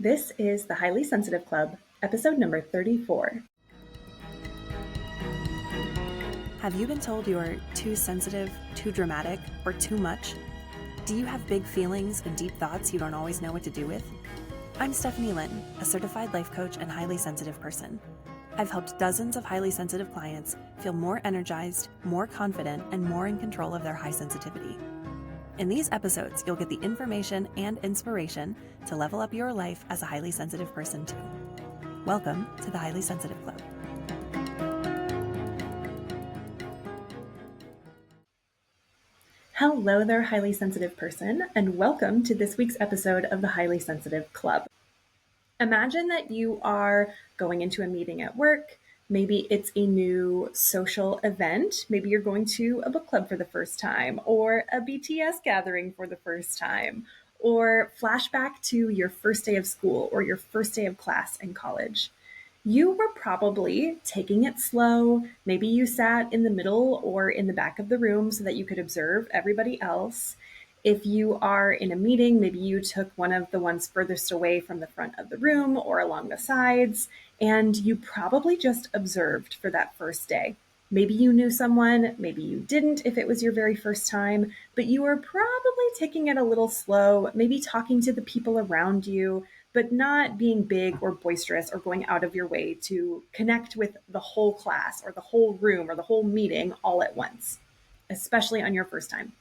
This is the Highly Sensitive Club, episode number 34. Have you been told you're too sensitive, too dramatic, or too much? Do you have big feelings and deep thoughts you don't always know what to do with? I'm Stephanie Lynn, a certified life coach and highly sensitive person. I've helped dozens of highly sensitive clients feel more energized, more confident, and more in control of their high sensitivity. In these episodes, you'll get the information and inspiration to level up your life as a highly sensitive person too. Welcome to the Highly Sensitive Club. Hello there, highly sensitive person, and welcome to this week's episode of the Highly Sensitive Club. Imagine that you are going into a meeting at work. Maybe it's a new social event. Maybe you're going to a book club for the first time, or a BTS gathering for the first time, or flashback to your first day of school or your first day of class in college. You were probably taking it slow. Maybe you sat in the middle or in the back of the room so that you could observe everybody else. If you are in a meeting, maybe you took one of the ones furthest away from the front of the room or along the sides, and you probably just observed for that first day. Maybe you knew someone, maybe you didn't if it was your very first time, but you were probably taking it a little slow, maybe talking to the people around you, but not being big or boisterous or going out of your way to connect with the whole class or the whole room or the whole meeting all at once, especially on your first time.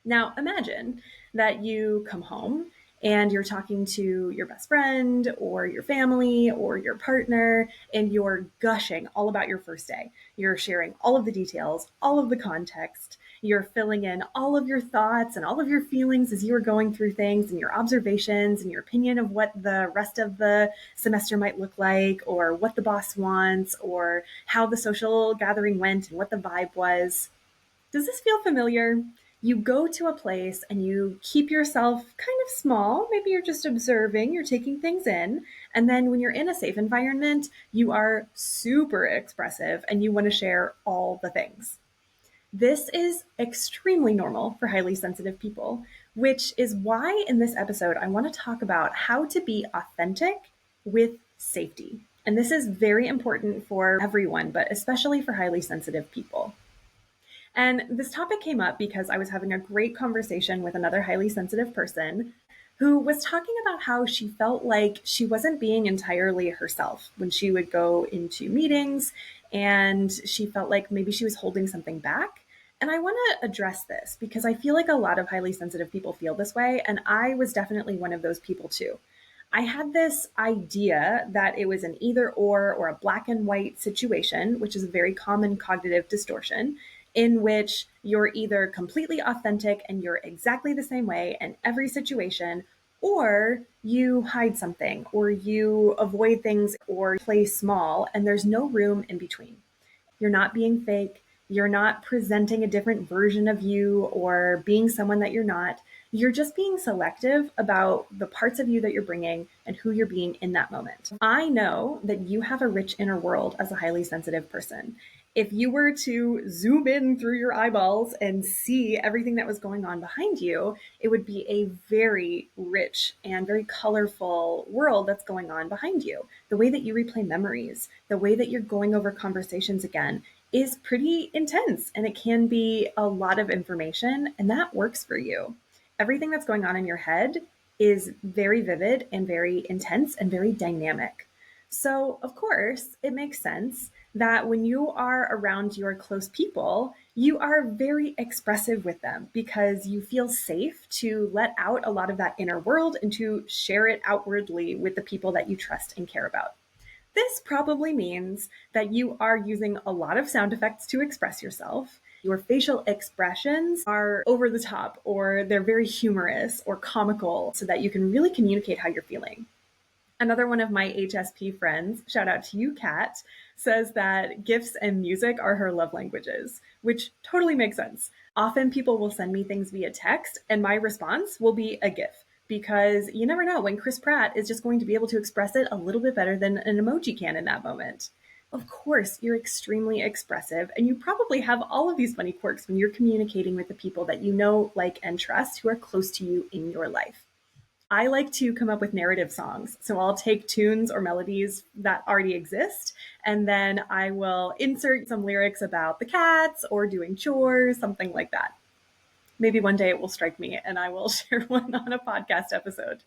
Now, imagine that you come home and you're talking to your best friend or your family or your partner, and you're gushing all about your first day. You're sharing all of the details, all of the context. You're filling in all of your thoughts and all of your feelings as you were going through things, and your observations and your opinion of what the rest of the semester might look like, or what the boss wants, or how the social gathering went and what the vibe was. Does this feel familiar? You go to a place and you keep yourself kind of small. Maybe you're just observing, you're taking things in. And then when you're in a safe environment, you are super expressive and you want to share all the things. This is extremely normal for highly sensitive people, which is why in this episode, I want to talk about how to be authentic with safety. And this is very important for everyone, but especially for highly sensitive people. And this topic came up because I was having a great conversation with another highly sensitive person who was talking about how she felt like she wasn't being entirely herself when she would go into meetings, and she felt like maybe she was holding something back. And I want to address this because I feel like a lot of highly sensitive people feel this way, and I was definitely one of those people too. I had this idea that it was an either or a black and white situation, which is a very common cognitive distortion, in which you're either completely authentic and you're exactly the same way in every situation, or you hide something, or you avoid things, or play small, and there's no room in between. You're not being fake. You're not presenting a different version of you or being someone that you're not. You're just being selective about the parts of you that you're bringing and who you're being in that moment. I know that you have a rich inner world as a highly sensitive person. If you were to zoom in through your eyeballs and see everything that was going on behind you, it would be a very rich and very colorful world that's going on behind you. The way that you replay memories, the way that you're going over conversations again is pretty intense, and it can be a lot of information, and that works for you. Everything that's going on in your head is very vivid and very intense and very dynamic. So, of course, it makes sense that when you are around your close people, you are very expressive with them because you feel safe to let out a lot of that inner world and to share it outwardly with the people that you trust and care about. This probably means that you are using a lot of sound effects to express yourself. Your facial expressions are over the top, or they're very humorous or comical so that you can really communicate how you're feeling. Another one of my HSP friends, shout out to you, Kat, says that gifts and music are her love languages, which totally makes sense. Often people will send me things via text, and my response will be a GIF, because you never know when Chris Pratt is just going to be able to express it a little bit better than an emoji can in that moment. Of course, you're extremely expressive, and you probably have all of these funny quirks when you're communicating with the people that you know, like, and trust who are close to you in your life. I like to come up with narrative songs. So I'll take tunes or melodies that already exist, and then I will insert some lyrics about the cats or doing chores, something like that. Maybe one day it will strike me and I will share one on a podcast episode.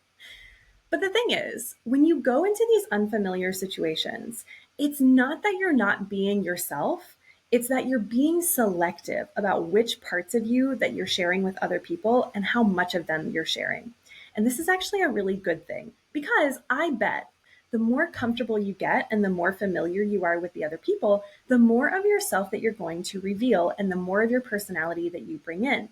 But the thing is, when you go into these unfamiliar situations, it's not that you're not being yourself. It's that you're being selective about which parts of you that you're sharing with other people and how much of them you're sharing. And this is actually a really good thing because I bet the more comfortable you get and the more familiar you are with the other people, the more of yourself that you're going to reveal and the more of your personality that you bring in.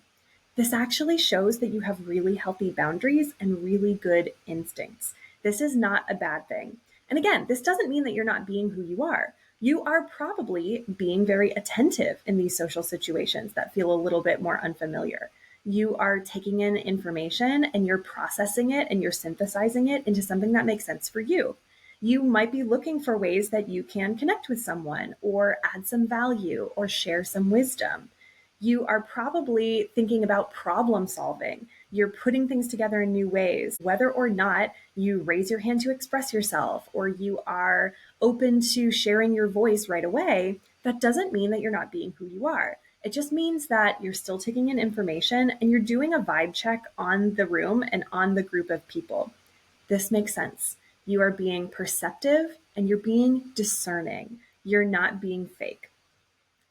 This actually shows that you have really healthy boundaries and really good instincts. This is not a bad thing. And again, this doesn't mean that you're not being who you are. You are probably being very attentive in these social situations that feel a little bit more unfamiliar. You are taking in information and you're processing it and you're synthesizing it into something that makes sense for you. You might be looking for ways that you can connect with someone or add some value or share some wisdom. You are probably thinking about problem solving. You're putting things together in new ways, whether or not you raise your hand to express yourself or you are open to sharing your voice right away. That doesn't mean that you're not being who you are. It just means that you're still taking in information and you're doing a vibe check on the room and on the group of people. This makes sense. You are being perceptive and you're being discerning. You're not being fake.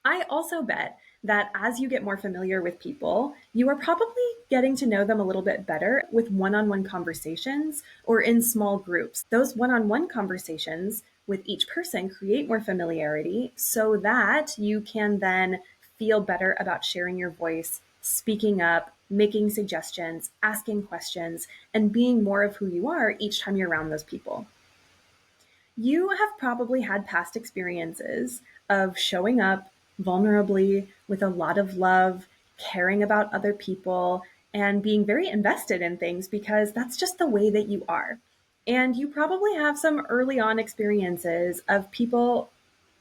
I also bet that as you get more familiar with people, you are probably getting to know them a little bit better with one-on-one conversations or in small groups. Those one-on-one conversations with each person create more familiarity so that you can then feel better about sharing your voice, speaking up, making suggestions, asking questions, and being more of who you are each time you're around those people. You have probably had past experiences of showing up vulnerably with a lot of love, caring about other people, and being very invested in things because that's just the way that you are. And you probably have some early on experiences of people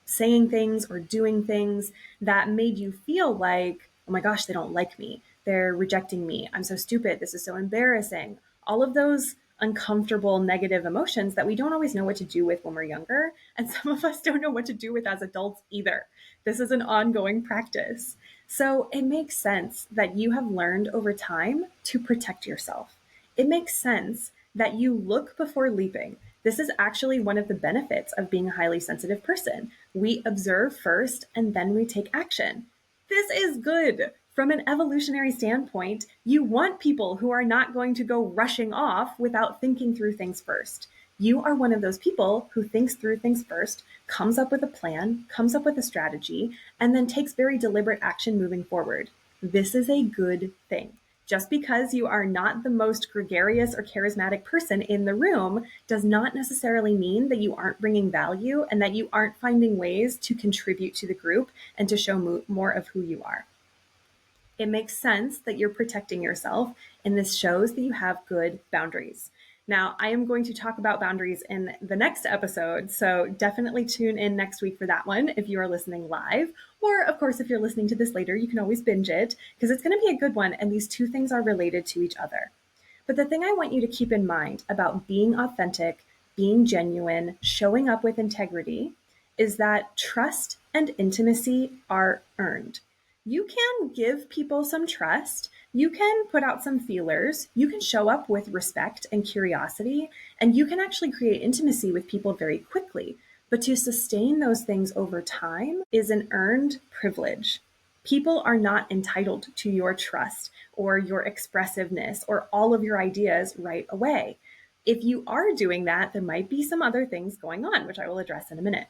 saying things or doing things that made you feel like, oh my gosh, they don't like me. They're rejecting me. I'm so stupid. This is so embarrassing. All of those uncomfortable negative emotions that we don't always know what to do with when we're younger. And some of us don't know what to do with as adults either. This is an ongoing practice. So it makes sense that you have learned over time to protect yourself. It makes sense that you look before leaping. This is actually one of the benefits of being a highly sensitive person. We observe first and then we take action. This is good. From an evolutionary standpoint, you want people who are not going to go rushing off without thinking through things first. You are one of those people who thinks through things first, comes up with a plan, comes up with a strategy, and then takes very deliberate action moving forward. This is a good thing. Just because you are not the most gregarious or charismatic person in the room does not necessarily mean that you aren't bringing value and that you aren't finding ways to contribute to the group and to show more of who you are. It makes sense that you're protecting yourself, and this shows that you have good boundaries. Now, I am going to talk about boundaries in the next episode, so definitely tune in next week for that one if you are listening live. Or, of course, if you're listening to this later, you can always binge it because it's going to be a good one, and these two things are related to each other. But the thing I want you to keep in mind about being authentic, being genuine, showing up with integrity is that trust and intimacy are earned. You can give people some trust. You can put out some feelers. You can show up with respect and curiosity, and you can actually create intimacy with people very quickly. But to sustain those things over time is an earned privilege. People are not entitled to your trust or your expressiveness or all of your ideas right away. If you are doing that, there might be some other things going on, which I will address in a minute.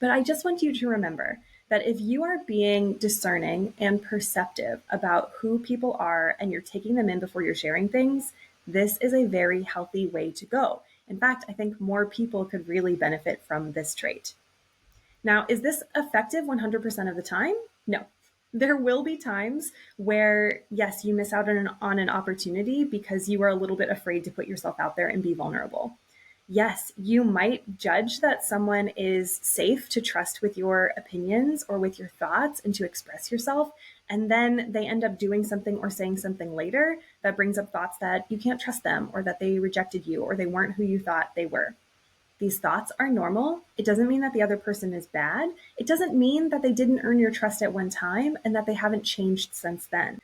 But I just want you to remember that if you are being discerning and perceptive about who people are and you're taking them in before you're sharing things, this is a very healthy way to go. In fact, I think more people could really benefit from this trait. Now, is this effective 100% of the time? No. There will be times where, yes, you miss out on an opportunity because you are a little bit afraid to put yourself out there and be vulnerable. Yes, you might judge that someone is safe to trust with your opinions or with your thoughts and to express yourself. And then they end up doing something or saying something later that brings up thoughts that you can't trust them, or that they rejected you, or they weren't who you thought they were. These thoughts are normal. It doesn't mean that the other person is bad. It doesn't mean that they didn't earn your trust at one time and that they haven't changed since then.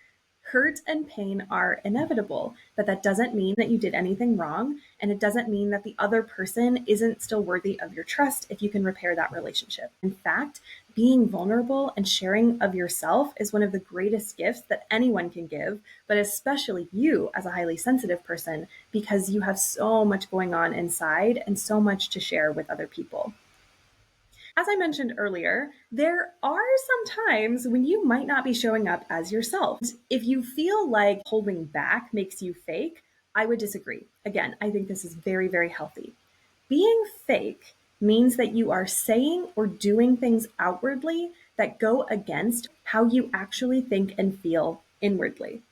Hurt and pain are inevitable, but that doesn't mean that you did anything wrong, and it doesn't mean that the other person isn't still worthy of your trust if you can repair that relationship. In fact, being vulnerable and sharing of yourself is one of the greatest gifts that anyone can give, but especially you as a highly sensitive person, because you have so much going on inside and so much to share with other people. As I mentioned earlier, there are some times when you might not be showing up as yourself. If you feel like holding back makes you fake, I would disagree. Again, I think this is very, very healthy. Being fake means that you are saying or doing things outwardly that go against how you actually think and feel inwardly.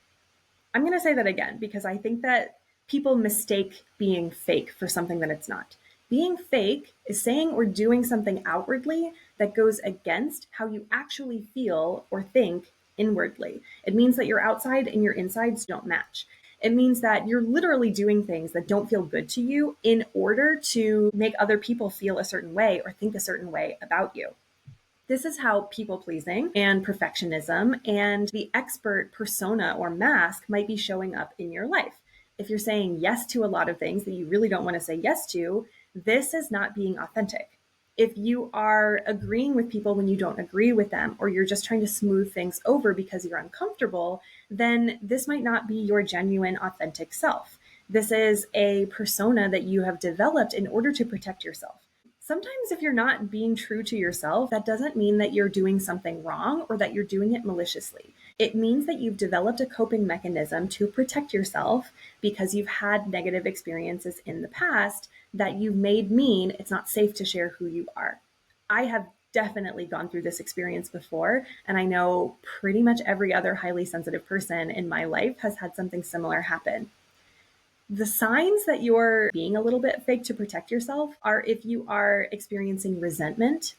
I'm going to say that again because I think that people mistake being fake for something that it's not. Being fake is saying or doing something outwardly that goes against how you actually feel or think inwardly. It means that your outside and your insides don't match. It means that you're literally doing things that don't feel good to you in order to make other people feel a certain way or think a certain way about you. This is how people pleasing and perfectionism and the expert persona or mask might be showing up in your life. If you're saying yes to a lot of things that you really don't want to say yes to, this is not being authentic. If you are agreeing with people when you don't agree with them, or you're just trying to smooth things over because you're uncomfortable, then this might not be your genuine, authentic self. This is a persona that you have developed in order to protect yourself. Sometimes if you're not being true to yourself, that doesn't mean that you're doing something wrong or that you're doing it maliciously. It means that you've developed a coping mechanism to protect yourself because you've had negative experiences in the past that you've made mean it's not safe to share who you are. I have definitely gone through this experience before, and I know pretty much every other highly sensitive person in my life has had something similar happen. The signs that you're being a little bit fake to protect yourself are if you are experiencing resentment,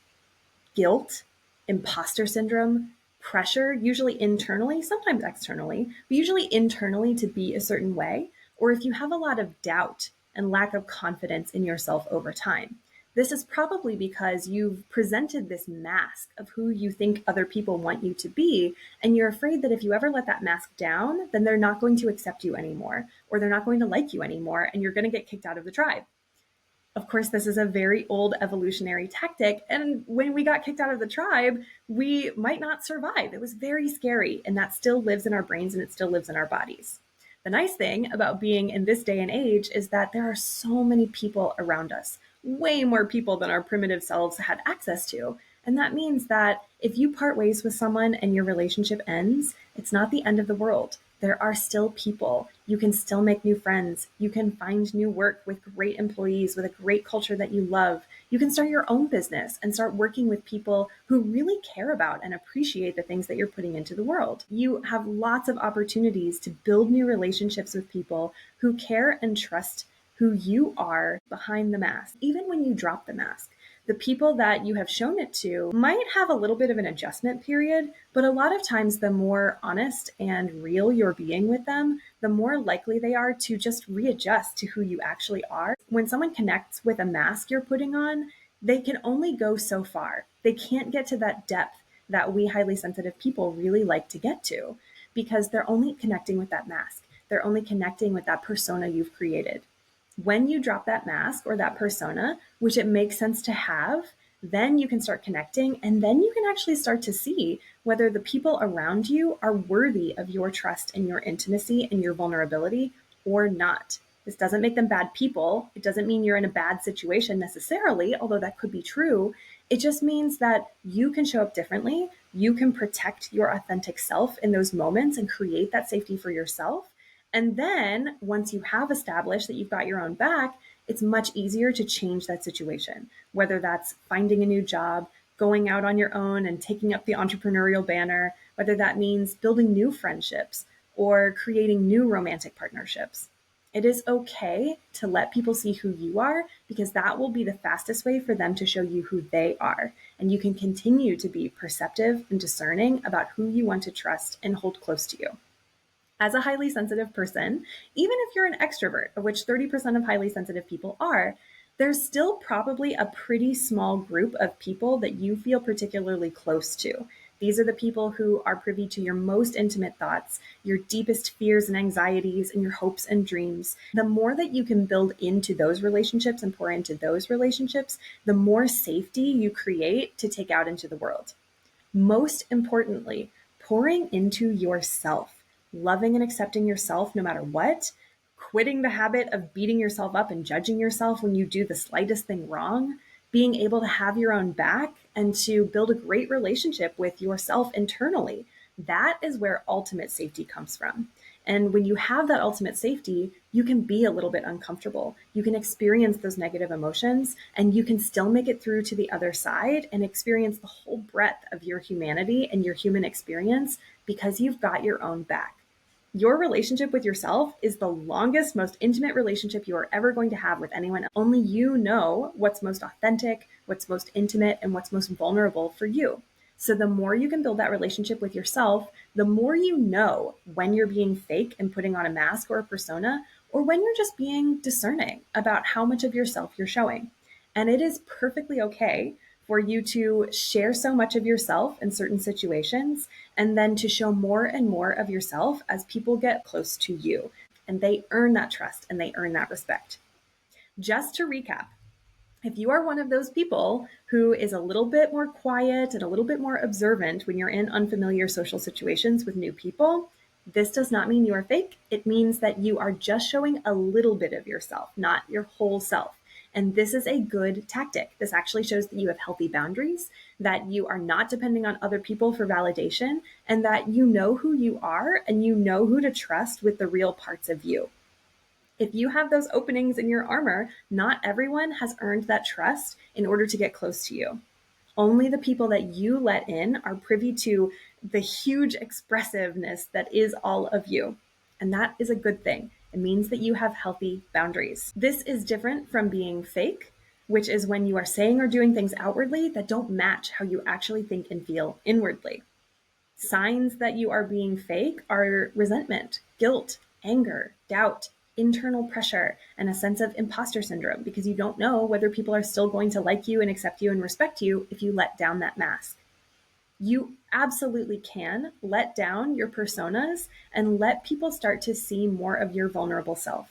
guilt, imposter syndrome, pressure, usually internally, sometimes externally, but usually internally to be a certain way, or if you have a lot of doubt and lack of confidence in yourself over time. This is probably because you've presented this mask of who you think other people want you to be, and you're afraid that if you ever let that mask down, then they're not going to accept you anymore, or they're not going to like you anymore, and you're going to get kicked out of the tribe. Of course, this is a very old evolutionary tactic, and when we got kicked out of the tribe, we might not survive. It was very scary, and that still lives in our brains and it still lives in our bodies. The nice thing about being in this day and age is that there are so many people around us, way more people than our primitive selves had access to. And that means that if you part ways with someone and your relationship ends, it's not the end of the world. There are still people. You can still make new friends. You can find new work with great employees, with a great culture that you love. You can start your own business and start working with people who really care about and appreciate the things that you're putting into the world. You have lots of opportunities to build new relationships with people who care and trust who you are behind the mask, even when you drop the mask. The people that you have shown it to might have a little bit of an adjustment period, but a lot of times the more honest and real you're being with them, the more likely they are to just readjust to who you actually are. When someone connects with a mask you're putting on, they can only go so far. They can't get to that depth that we highly sensitive people really like to get to because they're only connecting with that mask. They're only connecting with that persona you've created. When you drop that mask or that persona, which it makes sense to have, then you can start connecting, and then you can actually start to see whether the people around you are worthy of your trust and your intimacy and your vulnerability or not. This doesn't make them bad people. It doesn't mean you're in a bad situation necessarily, although that could be true. It just means that you can show up differently. You can protect your authentic self in those moments and create that safety for yourself. And then once you have established that you've got your own back, it's much easier to change that situation, whether that's finding a new job, going out on your own and taking up the entrepreneurial banner, whether that means building new friendships or creating new romantic partnerships. It is okay to let people see who you are, because that will be the fastest way for them to show you who they are. And you can continue to be perceptive and discerning about who you want to trust and hold close to you. As a highly sensitive person, even if you're an extrovert, of which 30% of highly sensitive people are, there's still probably a pretty small group of people that you feel particularly close to. These are the people who are privy to your most intimate thoughts, your deepest fears and anxieties, and your hopes and dreams. The more that you can build into those relationships and pour into those relationships, the more safety you create to take out into the world. Most importantly, pouring into yourself, loving and accepting yourself no matter what, quitting the habit of beating yourself up and judging yourself when you do the slightest thing wrong, being able to have your own back and to build a great relationship with yourself internally. That is where ultimate safety comes from. And when you have that ultimate safety, you can be a little bit uncomfortable. You can experience those negative emotions, and you can still make it through to the other side and experience the whole breadth of your humanity and your human experience, because you've got your own back. Your relationship with yourself is the longest, most intimate relationship you are ever going to have with anyone else. Only you know what's most authentic, what's most intimate, and what's most vulnerable for you. So the more you can build that relationship with yourself, the more you know when you're being fake and putting on a mask or a persona, or when you're just being discerning about how much of yourself you're showing. And it is perfectly okay for you to share so much of yourself in certain situations, and then to show more and more of yourself as people get close to you. And they earn that trust and they earn that respect. Just to recap, if you are one of those people who is a little bit more quiet and a little bit more observant when you're in unfamiliar social situations with new people, this does not mean you are fake. It means that you are just showing a little bit of yourself, not your whole self. And this is a good tactic. This actually shows that you have healthy boundaries, that you are not depending on other people for validation, and that you know who you are and you know who to trust with the real parts of you. If you have those openings in your armor, not everyone has earned that trust in order to get close to you. Only the people that you let in are privy to the huge expressiveness that is all of you. And that is a good thing. It means that you have healthy boundaries. This is different from being fake, which is when you are saying or doing things outwardly that don't match how you actually think and feel inwardly. Signs that you are being fake are resentment, guilt, anger, doubt, internal pressure, and a sense of imposter syndrome, because you don't know whether people are still going to like you and accept you and respect you if you let down that mask. You absolutely can let down your personas and let people start to see more of your vulnerable self.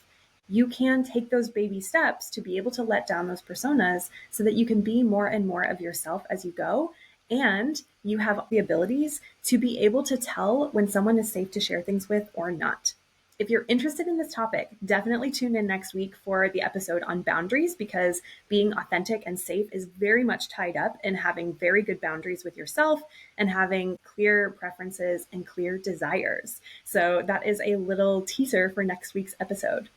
You can take those baby steps to be able to let down those personas so that you can be more and more of yourself as you go. And you have the abilities to be able to tell when someone is safe to share things with or not. If you're interested in this topic, definitely tune in next week for the episode on boundaries, because being authentic and safe is very much tied up in having very good boundaries with yourself and having clear preferences and clear desires. So that is a little teaser for next week's episode.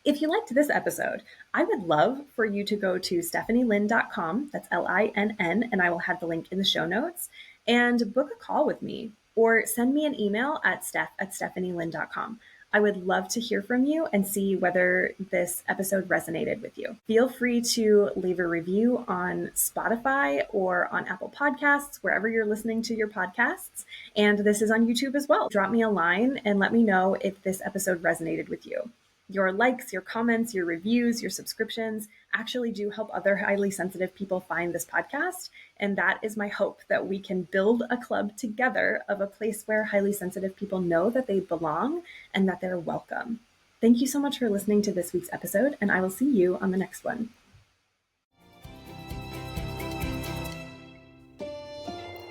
If you liked this episode, I would love for you to go to stephanielynn.com, that's Linn, and I will have the link in the show notes, and book a call with me, or send me an email at steph@stephanielynn.com. I would love to hear from you and see whether this episode resonated with you. Feel free to leave a review on Spotify or on Apple Podcasts, wherever you're listening to your podcasts. And this is on YouTube as well. Drop me a line and let me know if this episode resonated with you. Your likes, your comments, your reviews, your subscriptions actually do help other highly sensitive people find this podcast. And that is my hope, that we can build a club together of a place where highly sensitive people know that they belong and that they're welcome. Thank you so much for listening to this week's episode, and I will see you on the next one.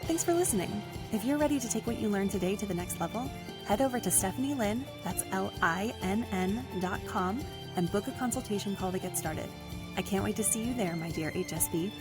Thanks for listening. If you're ready to take what you learned today to the next level, head over to stephanielynn, that's Linn.com, and book a consultation call to get started. I can't wait to see you there, my dear HSP.